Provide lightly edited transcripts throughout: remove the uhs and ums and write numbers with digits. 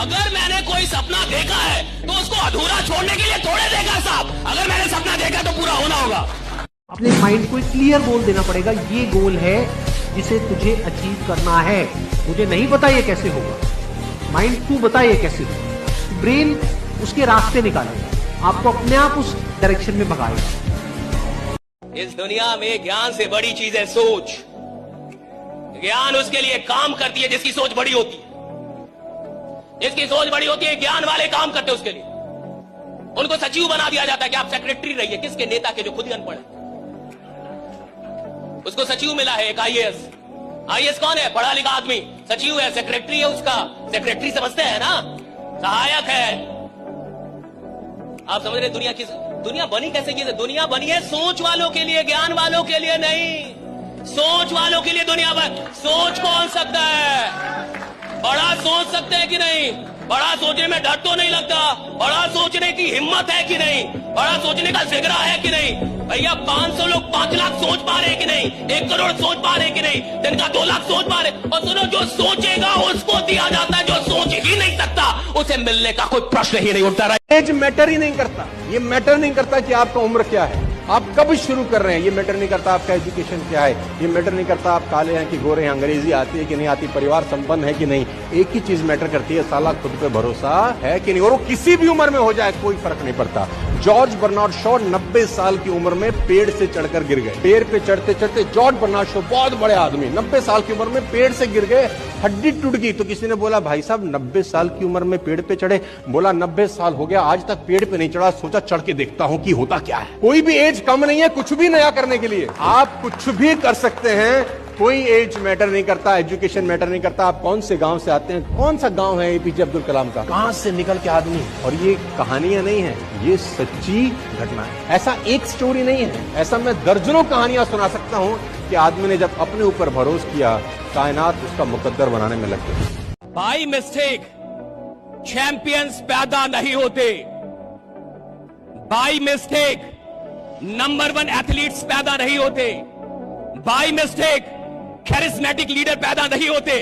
अगर मैंने कोई सपना देखा है तो उसको अधूरा छोड़ने के लिए थोड़े देखा साहब। अगर मैंने सपना देखा तो पूरा होना होगा। अपने माइंड को एक क्लियर गोल देना पड़ेगा, ये गोल है जिसे तुझे अचीव करना है। मुझे नहीं पता ये कैसे होगा, माइंड तू बता ये कैसे होगा। ब्रेन उसके रास्ते निकालेगा, आपको अपने आप उस डायरेक्शन में भगाएगा। इस दुनिया में ज्ञान से बड़ी चीज है सोच। ज्ञान उसके लिए काम करती है जिसकी सोच बड़ी होती है। जिसकी सोच बड़ी होती है, ज्ञान वाले काम करते हैं उसके लिए। उनको सचिव बना दिया जाता है कि आप सेक्रेटरी रहिए, किसके? नेता के, जो खुद ही अनपढ़ है। उसको सचिव मिला है एक आईएएस। आईएएस कौन है? पढ़ा लिखा आदमी। सचिव है, सेक्रेटरी है उसका। सेक्रेटरी समझते हैं ना, सहायक है। आप समझ रहे दुनिया बनी कैसे? की दुनिया बनी है सोच वालों के लिए, ज्ञान वालों के लिए नहीं। सोच वालों के लिए दुनिया बन। सोच कौन सकता है? बड़ा सोच सकते हैं कि नहीं? बड़ा सोचने में डर तो नहीं लगता? बड़ा सोचने की हिम्मत है कि नहीं? बड़ा सोचने का जिगरा है कि नहीं? भैया 500 लोग 5 लाख सोच पा रहे हैं कि नहीं? 1 करोड़ सोच पा रहे हैं कि नहीं? दिन का 2 लाख सोच पा रहे। और सुनो, जो सोचेगा उसको दिया जाता है, जो सोच ही नहीं सकता उसे मिलने का कोई प्रश्न ही नहीं उठता। एज मैटर ही नहीं करता। ये मैटर नहीं करता कि आपका उम्र क्या है, आप कब शुरू कर रहे हैं। ये मैटर नहीं करता आपका एजुकेशन क्या है। ये मैटर नहीं करता आप काले हैं कि गोरे हैं, अंग्रेजी आती है कि नहीं आती, परिवार संपन्न है कि नहीं। एक ही चीज मैटर करती है, साला खुद पे भरोसा है कि नहीं। और वो किसी भी उम्र में हो जाए, कोई फर्क नहीं पड़ता। जॉर्ज बर्नार्ड शॉ 90 साल की उम्र में पेड़ से चढ़कर गिर गए। पेड़ पे चढ़ते चढ़ते जॉर्ज बर्नार्ड शॉ, बहुत बड़े आदमी, 90 साल की उम्र में पेड़ से गिर गए, हड्डी टूट गई। तो किसी ने बोला, भाई साहब 90 साल की उम्र में पेड़ पे चढ़े? बोला 90 साल हो गया, आज तक पेड़ पे नहीं चढ़ा, सोचा चढ़ के देखता हूं कि होता क्या है। कोई भी एज कम नहीं है कुछ भी नया करने के लिए। आप कुछ भी कर सकते हैं, कोई एज मैटर नहीं करता, एजुकेशन मैटर नहीं करता। आप कौन से गांव से आते हैं, कौन सा गांव है एपीजे अब्दुल कलाम का, कहां से निकल के आदमी। और ये कहानियां नहीं है, ये सच्ची घटना है। ऐसा एक स्टोरी नहीं है, ऐसा मैं दर्जनों कहानियां सुना सकता हूं कि आदमी ने जब अपने ऊपर भरोसा किया, कायनात उसका मुकद्दर बनाने में लग गई। बाय मिस्टेक चैंपियंस पैदा नहीं होते। बाय मिस्टेक नंबर 1 एथलीट्स पैदा नहीं होते। बाय मिस्टेक कैरिस्मेटिक लीडर पैदा नहीं होते।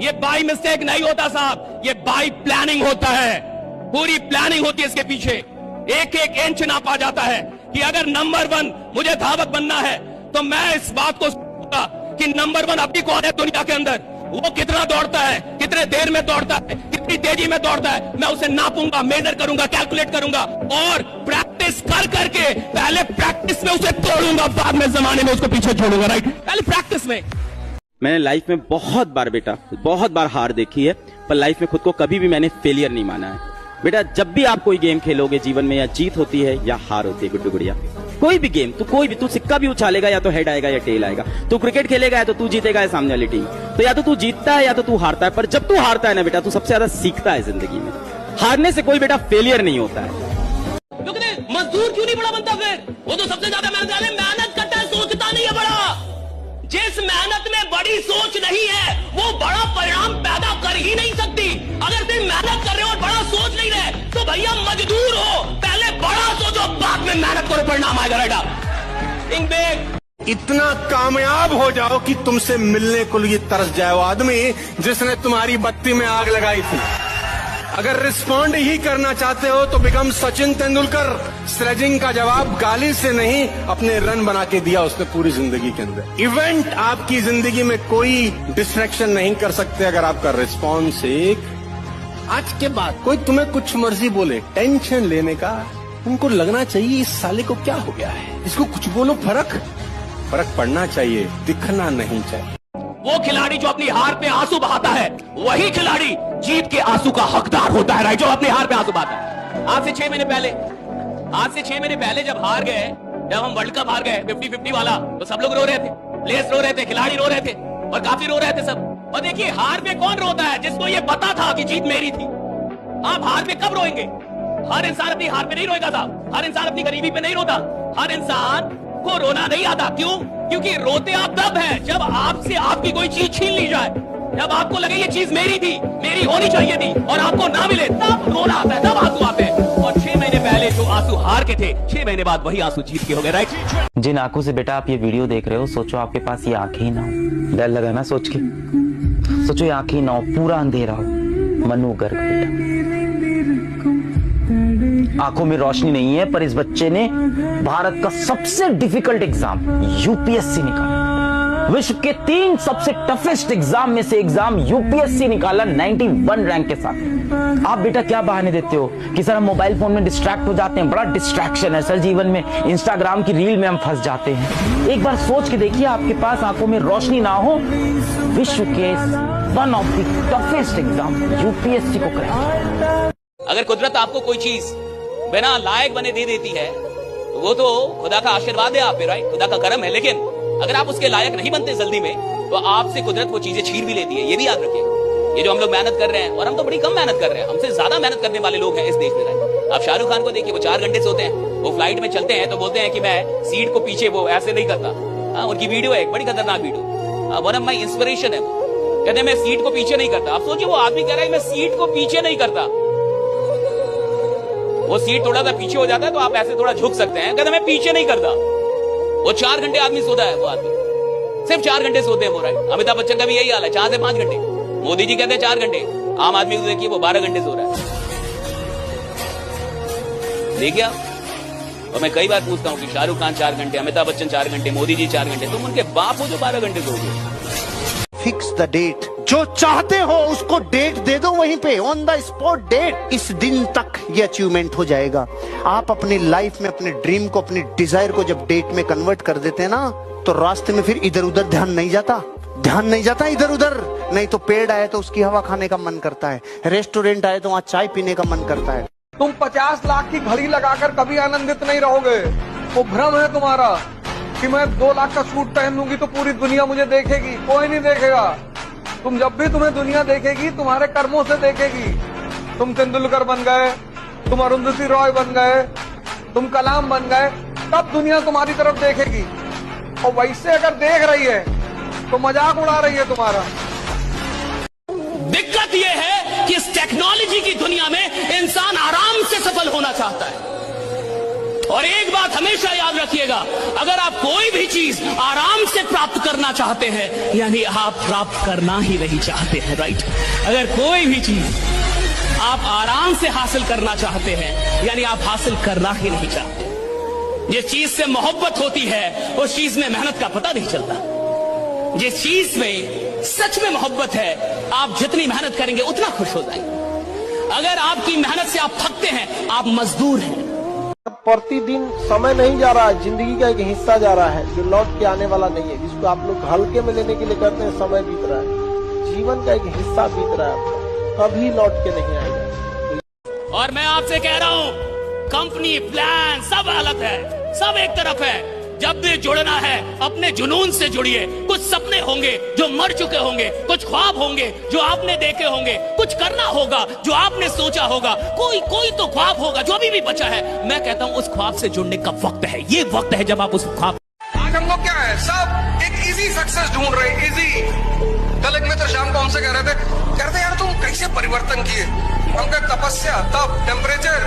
ये बाय मिस्टेक नहीं होता साहब, ये बाय प्लानिंग होता है। पूरी प्लानिंग होती है इसके पीछे। एक एक इंच नापा जाता है कि अगर नंबर 1 मुझे धावक बनना है तो मैं इस बात को सोचूंगा कि नंबर 1 अभी कौन है दुनिया के अंदर, वो कितना दौड़ता है, कितने देर में दौड़ता है, कितनी तेजी में दौड़ता है। मैं उसे नापूंगा, मेजर करूंगा, कैलकुलेट करूंगा और प्रैक्टिस कर करके पहले प्रैक्टिस में उसे तोड़ूंगा, बाद में जमाने में उसको पीछे छोड़ूंगा। राइट, पहले प्रैक्टिस में। मैंने लाइफ में बहुत बार बेटा, बहुत बार हार देखी है, पर लाइफ में खुद को कभी भी मैंने फेलियर नहीं माना है। बेटा जब भी आप कोई गेम खेलोगे जीवन में, या जीत होती है या हार होती है गुड्डू गुड़िया, कोई भी गेम, तू सिक्का भी उछालेगा, या तो हेड आएगा या टेल आएगा। तू क्रिकेट खेलेगा, या तो तू जीतेगा या सामने वाली टीम। तो या तो तू जीतता है या तो तू हारता है। पर जब तू हारता है ना बेटा, तू सबसे ज्यादा सीखता है जिंदगी में। हारने से कोई बेटा फेलियर नहीं होता है। मजदूर क्यों नहीं बड़ा बनता? फिर वो तो सबसे ज्यादा मेहनत करता है, सोचता नहीं है बड़ा। जिस मेहनत में बड़ी सोच नहीं है वो बड़ा परिणाम पैदा कर ही नहीं सकती। अगर तुम मेहनत कर रहे हो और बड़ा सोच नहीं रहे तो भैया मजदूर हो, पहले बड़ा सोचो, बाद में मेहनत करो, परिणाम आएगा। बेटा थिंक बिग। इतना कामयाब हो जाओ कि तुमसे मिलने को लिए तरस जाए वो आदमी जिसने तुम्हारी बत्ती में आग लगाई थी। अगर रिस्पॉन्ड ही करना चाहते हो तो बिकम सचिन तेंदुलकर। स्लेजिंग का जवाब गाली से नहीं, अपने रन बना के दिया उसने पूरी जिंदगी के अंदर। इवेंट आपकी जिंदगी में कोई डिस्ट्रैक्शन नहीं कर सकते अगर आपका रिस्पॉन्स एक। आज के बाद कोई तुम्हें कुछ मर्जी बोले, टेंशन लेने का उनको लगना चाहिए इस साले को क्या हो गया है, इसको कुछ बोलो, फर्क पड़ना चाहिए, दिखना नहीं चाहिए। वो खिलाड़ी जो अपनी हार पे आंसू बहाता है, वही खिलाड़ी जीत के आंसू का हकदार होता है। राइट, जो अपनी हार पे आंसू बहाता है। आज से 6 महीने पहले जब हार गए, जब हम वर्ल्ड कप हार गए 50-50 वाला, तो सब लोग रो रहे थे, प्लेयर्स रो रहे थे, खिलाड़ी रो रहे थे और काफी रो रहे थे सब। और देखिए हार में कौन रोता है? जिसको ये पता था कि जीत मेरी थी। आप हार में कब रोएंगे? हर इंसान अपनी हार पे नहीं रोएगा साहब, हर इंसान अपनी गरीबी पे नहीं रोता। हर इंसान को रोना नहीं आता। क्यों? क्योंकि रोते आप तब है जब आपसे आपकी कोई चीज छीन ली जाए, जब आपको लगे ये चीज मेरी थी, मेरी होनी चाहिए थी और आपको ना मिले, तब रोना आता है, तब आंसू आते हैं। और 6 महीने पहले जो आंसू हार के थे, 6 महीने बाद वही आंसू जीत के हो गए। राइट, जिन आंखों से बेटा आप ये वीडियो देख रहे हो, सोचो आपके पास ये आंखें ही ना हो। डर लगा ना सोच के? सोचो ये आंखें ना हो, पूरा अंधेरा हो, मनु गर्ग बेटा। आंखों में रोशनी नहीं है, पर इस बच्चे ने भारत का सबसे डिफिकल्ट एग्जाम यूपीएससी निकाला। विश्व के 3 सबसे टफेस्ट एग्जाम में से एग्जाम यूपीएससी निकाला 91 रैंक के साथ। आप बेटा क्या बहाने देते हो कि सर हम मोबाइल फोन में डिस्ट्रैक्ट हो जाते हैं, बड़ा डिस्ट्रैक्शन है सर जीवन में, इंस्टाग्राम की रील में हम फंस जाते हैं। एक बार सोच के देखिए, आपके पास आंखों में रोशनी ना हो, विश्व के one of the toughest exam UPSC को क्रैक। अगर कुदरत आपको कोई चीज बिना लायक बने दे देती है तो वो तो खुदा का आशीर्वाद है आप पे, राइट, खुदा का करम है। लेकिन अगर आप उसके लायक नहीं बनते जल्दी में तो आपसे कुदरत वो चीजें छीन भी लेती है। ये भी याद रखिए। ये जो हम लोग मेहनत कर रहे हैं, और हम तो बड़ी कम मेहनत कर रहे हैं, हमसे ज्यादा मेहनत करने वाले लोग हैं इस देश में, राइट। आप शाहरुख खान को देखिए, वो 4 घंटे सोते हैं, वो फ्लाइट में चलते हैं तो बोलते हैं कि मैं सीट को पीछे वो ऐसे नहीं करता। उनकी वीडियो है, एक बड़ी खतरनाक video, one of my inspiration है। कहते मैं सीट को पीछे नहीं करता। आप सोचिए, वो आदमी कह रहा है मैं सीट को पीछे नहीं करता। वो सीट थोड़ा सा पीछे हो जाता है तो आप ऐसे थोड़ा झुक सकते हैं, कहते मैं पीछे नहीं करता। वो 4 घंटे आदमी सोता है, वो आदमी सिर्फ 4 घंटे सोते हैं वो, राइट। अमिताभ बच्चन का भी यही हाल है, 4 से 5 घंटे। मोदी जी कहते हैं 4 घंटे, आम आदमी को देखिए वो 12 घंटे सो रहा है। देखिए आप, और मैं कई बार पूछता हूं कि शाहरुख खान 4 घंटे, अमिताभ बच्चन 4 घंटे, मोदी जी 4 घंटे, तुम उनके बाप हो जो 12 घंटे सोओगे। फिक्स द डेट, जो चाहते हो उसको डेट दे दो, वहीं पे ऑन द स्पॉट डेट। इस दिन तक ये अचीवमेंट हो जाएगा। आप अपनी लाइफ में अपने ड्रीम को, अपनी डिजायर को जब डेट में कन्वर्ट कर देते हैं ना, तो रास्ते में फिर इधर उधर ध्यान नहीं जाता इधर उधर। नहीं तो पेड़ आए तो उसकी हवा खाने का मन करता है, रेस्टोरेंट आए तो वहाँ चाय पीने का मन करता है। तुम 50 लाख की घड़ी लगाकर कभी आनंदित नहीं रहोगे। वो भ्रम है तुम्हारा कि मैं 2 लाख का सूट पहन लूंगी तो पूरी दुनिया मुझे देखेगी। कोई नहीं देखेगा। तुम जब भी तुम्हें दुनिया देखेगी, तुम्हारे कर्मों से देखेगी। तुम तेंदुलकर बन गए, तुम अरुंधति रॉय बन गए, तुम कलाम बन गए, तब दुनिया तुम्हारी तरफ देखेगी। और वैसे अगर देख रही है तो मजाक उड़ा रही है तुम्हारा। दिक्कत यह है कि इस टेक्नोलॉजी की दुनिया में इंसान आराम से सफल होना चाहता है। और एक बात हमेशा याद रखिएगा, अगर आप कोई भी चीज आराम से प्राप्त करना चाहते हैं, यानी आप प्राप्त करना ही नहीं चाहते हैं, राइट। अगर कोई भी चीज आप आराम से हासिल करना चाहते हैं, यानी आप हासिल करना ही नहीं चाहते। जिस चीज से मोहब्बत होती है उस चीज में मेहनत का पता नहीं चलता। जिस चीज में सच में मोहब्बत है, आप जितनी मेहनत करेंगे उतना खुश हो जाएंगे। अगर आपकी मेहनत से आप थकते हैं, आप मजदूर हैं। प्रतिदिन समय नहीं जा रहा है, जिंदगी का एक हिस्सा जा रहा है जो लौट के आने वाला नहीं है, जिसको आप लोग हल्के में लेने के लिए करते हैं। समय बीत रहा है, जीवन का एक हिस्सा बीत रहा है, कभी लौट के नहीं आएगा। और मैं आपसे कह रहा हूं, कंपनी प्लान सब अलग है, सब एक तरफ है। जब भी जुड़ना है अपने जुनून से जुड़िए। कुछ सपने होंगे जो मर चुके होंगे, कुछ ख्वाब होंगे जो आपने देखे होंगे, कुछ करना होगा जो आपने सोचा होगा, कोई तो ख्वाब होगा जो अभी भी बचा है। मैं कहता हूं उस ख्वाब से जुड़ने का वक्त है। ये वक्त है जब आप उस ख्वाब। आज हम लोग क्या है, सब एक इजी सक्सेस ढूंढ रहे हैं, इजी। कल एक मित्र शाम को हमसे कह रहे थे यार तुम कैसे परिवर्तन किए। हम कह तपस्या, तप, टेम्परेचर,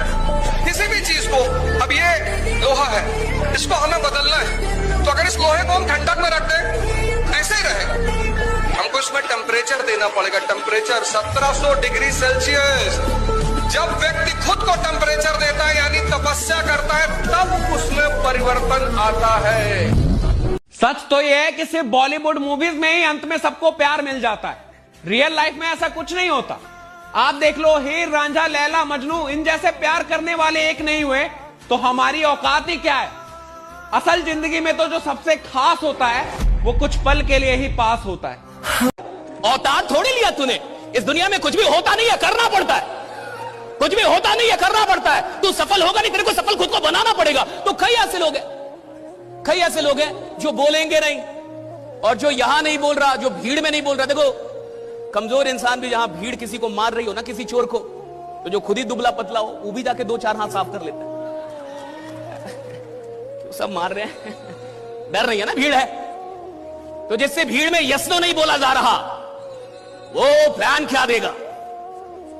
किसी भी चीज को। अब ये लोहा है, इसको हमें बदलना है, तो अगर इस लोहे को हम ठंडक में रख दें ऐसे ही रहेगा। हमको इसमें टेम्परेचर देना पड़ेगा। Temperature 1700 degree Celsius. जब व्यक्ति खुद को टेम्परेचर देता है यानी तपस्या करता है, तब उसमें परिवर्तन आता है। सच तो यह है कि सिर्फ बॉलीवुड मूवीज में ही अंत में सबको प्यार मिल जाता है। रियल लाइफ में ऐसा कुछ नहीं होता। आप देख लो, हीर रांझा, लैला मजनू, इन जैसे प्यार करने वाले एक नहीं हुए तो हमारी औकात ही क्या है। असल जिंदगी में तो जो सबसे खास होता है वो कुछ पल के लिए ही पास होता है। औतार थोड़ी लिया तूने। इस दुनिया में कुछ भी होता नहीं है, करना पड़ता है। कुछ भी होता नहीं है, करना पड़ता है। तू सफल होगा नहीं, तेरे को सफल खुद को बनाना पड़ेगा। तो कई ऐसे लोग हैं जो बोलेंगे नहीं, और जो यहां नहीं बोल रहा, जो भीड़ में नहीं बोल रहा। देखो, कमजोर इंसान भी जहां भीड़ किसी को मार रही हो ना, किसी चोर को, तो जो खुद ही दुबला पतला हो वो भी जाके 2-4 हाथ साफ कर लेता है। तो सब मार रहे हैं, डर रही है ना, भीड़ है। तो जिससे भीड़ में यस नो नहीं बोला जा रहा, वो प्लान क्या देगा।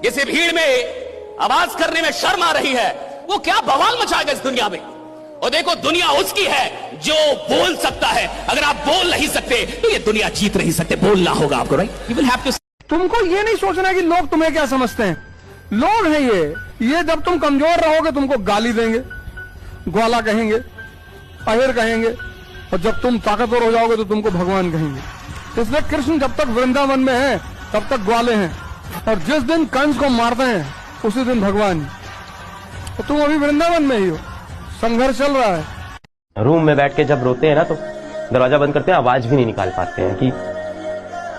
जिसे भीड़ में आवाज करने में शर्म आ रही है, वो क्या बवाल मचाएगा इस दुनिया में। और देखो, दुनिया उसकी है जो बोल सकता है। अगर आप बोल नहीं सकते तो ये दुनिया जीत नहीं सकते। बोलना होगा आपको, right. You will have to तुमको ये नहीं सोचना कि लोग तुम्हें क्या समझते हैं। लोग हैं ये जब तुम कमजोर रहोगे तुमको गाली देंगे, ग्वाला कहेंगे, अहिर कहेंगे, और जब तुम ताकतवर हो जाओगे तो तुमको भगवान कहेंगे। इसलिए कृष्ण जब तक वृंदावन में है तब तक ग्वाले हैं, और जिस दिन कंस को मारते हैं उसी दिन भगवान। तो तुम अभी वृंदावन में ही हो, संघर्ष चल रहा है। रूम में बैठ के जब रोते हैं ना तो दरवाजा बंद करते हैं, आवाज भी नहीं निकाल पाते हैं कि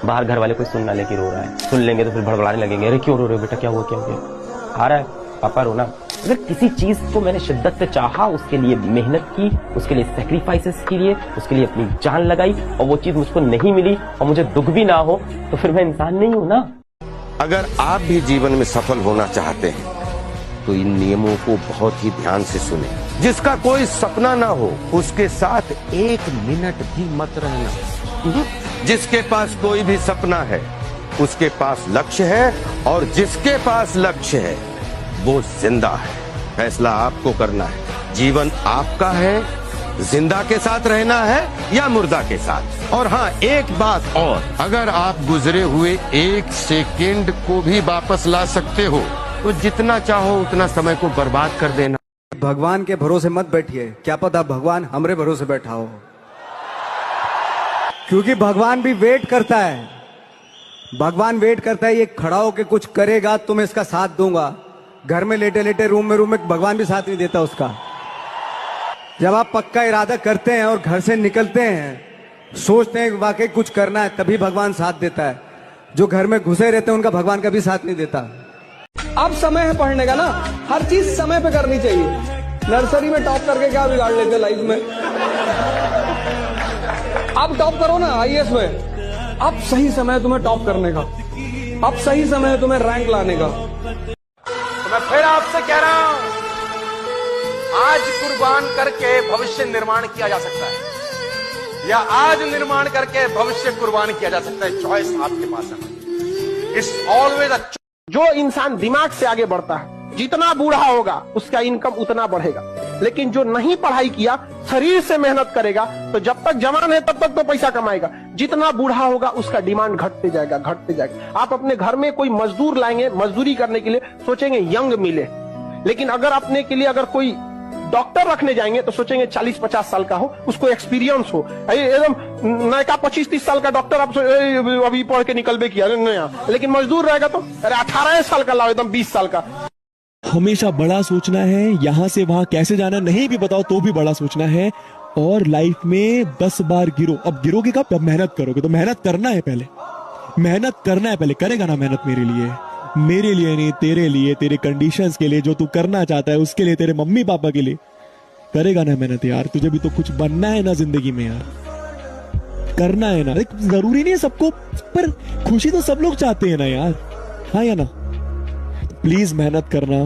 बाहर घर वाले कोई सुन ना ले कि रो रहा है। सुन लेंगे तो फिर भड़बड़ाने लगेंगे, अरे क्यों रो रहे हो बेटा, क्या हुआ क्या हुआ। आ रहा है पापा रोना। अगर किसी चीज को मैंने शिद्दत से चाहा, उसके लिए मेहनत की, उसके लिए सैक्रिफाइसेस किए, उसके लिए अपनी जान लगाई, और वो चीज मुझको नहीं मिली और मुझे दुख भी ना हो, तो फिर मैं इंसान नहीं हूं ना। अगर आप भी जीवन में सफल होना चाहते हैं तो इन नियमों को बहुत ही ध्यान से सुने। जिसका कोई सपना ना हो उसके साथ 1 मिनट भी मत रहना। जिसके पास कोई भी सपना है उसके पास लक्ष्य है, और जिसके पास लक्ष्य है वो जिंदा है। फैसला आपको करना है। जीवन आपका है, जिंदा के साथ रहना है या मुर्दा के साथ। और हाँ, एक बात और, अगर आप गुजरे हुए 1 सेकेंड को भी वापस ला सकते हो तो जितना चाहो उतना समय को बर्बाद कर देना। भगवान के भरोसे मत बैठिए, क्या पता भगवान हमरे भरोसे बैठा हो, क्योंकि भगवान भी वेट करता है। भगवान वेट करता है, ये खड़ा होके कुछ करेगा तो मैं इसका साथ दूंगा। घर में लेटे लेटे रूम में भगवान भी साथ नहीं देता उसका। जब आप पक्का इरादा करते हैं और घर से निकलते हैं, सोचते हैं वाकई कुछ करना है, तभी भगवान साथ देता है। जो घर में घुसे रहते हैं उनका भगवान कभी साथ नहीं देता। अब समय है पढ़ने का ना, हर चीज समय पे करनी चाहिए। नर्सरी में टॉप करके क्या बिगाड़ लेते लाइफ में। अब टॉप करो ना IAS में। अब सही समय है तुम्हें टॉप करने का, अब सही समय है तुम्हें रैंक लाने का। तो मैं फिर आपसे कह रहा हूं, आज कुर्बान करके भविष्य निर्माण किया जा सकता है, या आज निर्माण करके भविष्य कुर्बान किया जा सकता है। चॉइस आपके पास है। It's always a. जो इंसान दिमाग से आगे बढ़ता है, जितना बूढ़ा होगा उसका इनकम उतना बढ़ेगा। लेकिन जो नहीं पढ़ाई किया, शरीर से मेहनत करेगा, तो जब तक जवान है तब तक तो पैसा कमाएगा। जितना बूढ़ा होगा उसका डिमांड घटते जाएगा, घटते जाएगा। आप अपने घर में कोई मजदूर लाएंगे, मजदूरी करने के लिए सोचेंगे यंग मिले, लेकिन अगर अपने के लिए अगर कोई डॉक्टर रखने जाएंगे तो सोचेंगे 40-50 साल का हो, उसको एक्सपीरियंस हो। एकदम नया 25-30 साल का डॉक्टर आप अभी पढ़ के निकल किया नया, लेकिन मजदूर रहेगा तो अरे 18 साल का लाओ, एकदम 20 साल का। हमेशा बड़ा सोचना है, यहाँ से वहां कैसे जाना नहीं भी बताओ तो भी बड़ा सोचना है। और लाइफ में 10 बार गिरो। अब गिरोगे कब? अब मेहनत करोगे तो मेहनत करना है, पहले मेहनत करना है। पहले करेगा ना मेहनत मेरे लिए, मेरे लिए नहीं, तेरे लिए, तेरे कंडीशंस के लिए, जो तू करना चाहता है उसके लिए, तेरे मम्मी पापा के लिए करेगा ना मेहनत यार। तुझे भी तो कुछ बनना है ना जिंदगी में यार, करना है ना। जरूरी नहीं है सबको, पर खुशी तो सब लोग चाहते हैं ना यार, हाँ या ना। प्लीज मेहनत करना।